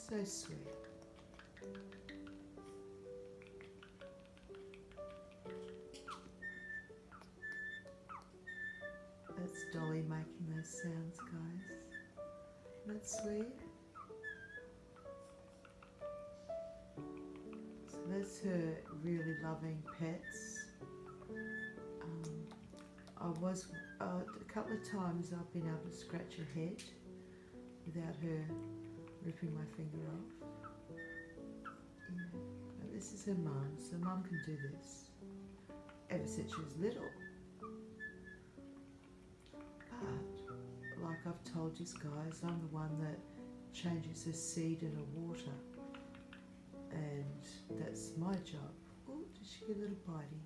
So sweet. That's Dolly making those sounds, guys. Isn't that sweet? So that's her really loving pets. A couple of times I've been able to scratch her head without her ripping my finger off. Yeah. But this is her mum, so mum can do this ever since she was little. But, like I've told you guys, I'm the one that changes her seed in her water. And that's my job. Oh, did she get a little bitey?